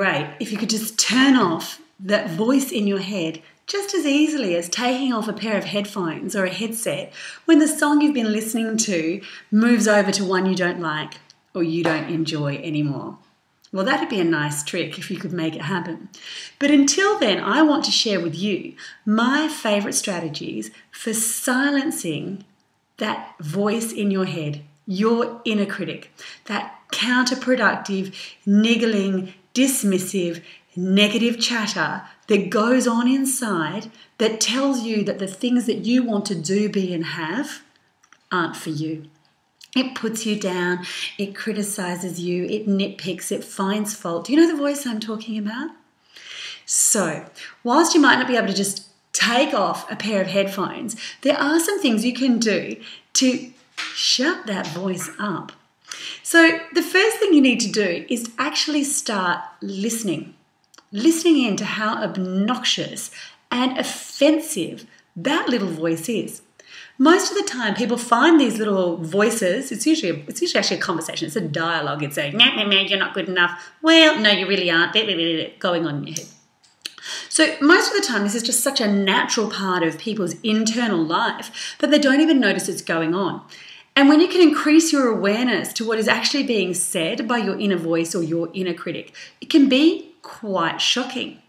great if you could just turn off that voice in your head just as easily as taking off a pair of headphones or a headset when the song you've been listening to moves over to one you don't like or you don't enjoy anymore. Well, that'd be a nice trick if you could make it happen. But until then, I want to share with you my favourite strategies for silencing that voice in your head, your inner critic, that counterproductive, niggling, dismissive, negative chatter that goes on inside that tells you that the things that you want to do, be, and have aren't for you. It puts you down, it criticizes you, it nitpicks, it finds fault. Do you know the voice I'm talking about? So, whilst you might not be able to just take off a pair of headphones, there are some things you can do to shut that voice up. So, the first thing you need to do is actually start listening in to how obnoxious and offensive that little voice is. Most of the time, people find these little voices. It's usually actually a conversation. It's a dialogue. It's a, nah, you're not good enough. Well, no, you really aren't. Going on in your head. So most of the time, this is just such a natural part of people's internal life that they don't even notice it's going on. And when you can increase your awareness to what is actually being said by your inner voice or your inner critic, it can be quite shocking.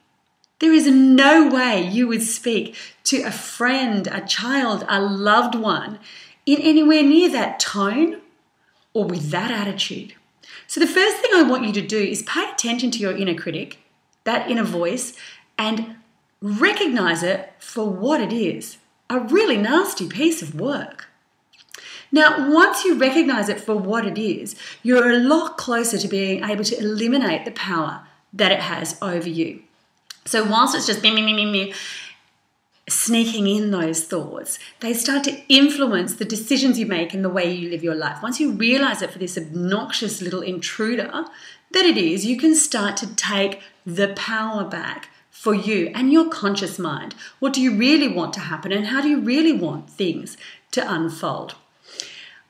There is no way you would speak to a friend, a child, a loved one in anywhere near that tone or with that attitude. So the first thing I want you to do is pay attention to your inner critic, that inner voice, and recognize it for what it is, a really nasty piece of work. Now, once you recognize it for what it is, you're a lot closer to being able to eliminate the power that it has over you. So whilst it's just sneaking in those thoughts, they start to influence the decisions you make and the way you live your life. Once you realize it for this obnoxious little intruder that it is, you can start to take the power back for you and your conscious mind. What do you really want to happen and how do you really want things to unfold?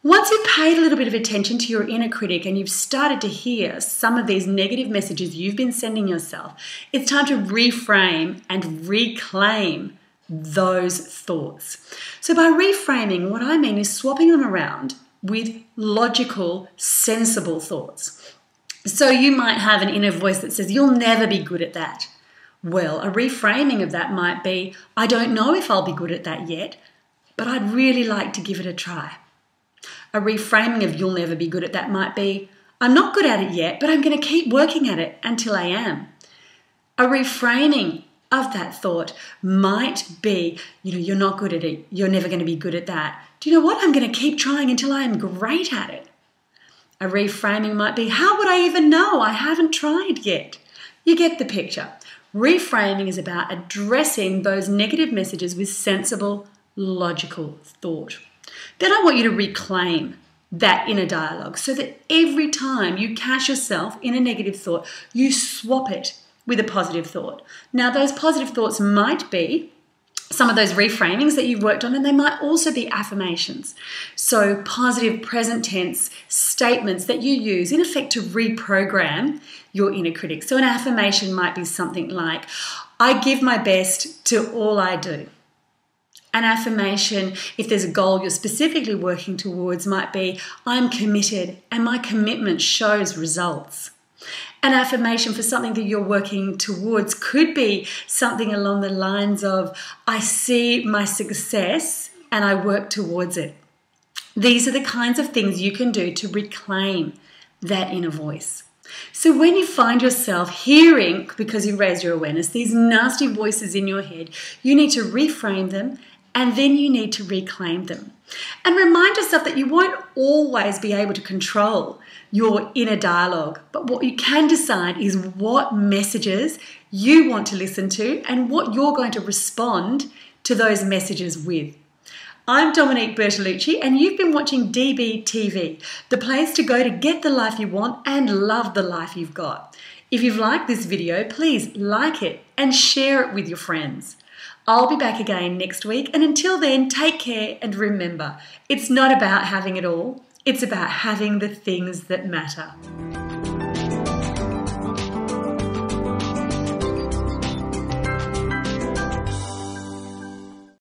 Once you've paid a little bit of attention to your inner critic and you've started to hear some of these negative messages you've been sending yourself, it's time to reframe and reclaim those thoughts. So by reframing, what I mean is swapping them around with logical, sensible thoughts. So you might have an inner voice that says, you'll never be good at that. Well, a reframing of that might be, I don't know if I'll be good at that yet, but I'd really like to give it a try. A reframing of you'll never be good at that might be, I'm not good at it yet, but I'm going to keep working at it until I am. A reframing of that thought might be, you're not good at it. You're never going to be good at that. Do you know what? I'm going to keep trying until I am great at it. A reframing might be, how would I even know? I haven't tried yet. You get the picture. Reframing is about addressing those negative messages with sensible, logical thought. Then I want you to reclaim that inner dialogue so that every time you catch yourself in a negative thought, you swap it with a positive thought. Now, those positive thoughts might be some of those reframings that you've worked on, and they might also be affirmations. So positive present tense statements that you use in effect to reprogram your inner critic. So an affirmation might be something like, I give my best to all I do. An affirmation, if there's a goal you're specifically working towards, might be, I'm committed and my commitment shows results. An affirmation for something that you're working towards could be something along the lines of, I see my success and I work towards it. These are the kinds of things you can do to reclaim that inner voice. So when you find yourself hearing, because you raised your awareness, these nasty voices in your head, you need to reframe them and then you need to reclaim them. And remind yourself that you won't always be able to control your inner dialogue, but what you can decide is what messages you want to listen to and what you're going to respond to those messages with. I'm Domonique Bertolucci and you've been watching DBTV, the place to go to get the life you want and love the life you've got. If you've liked this video, please like it and share it with your friends. I'll be back again next week, and until then, take care and remember, it's not about having it all, it's about having the things that matter.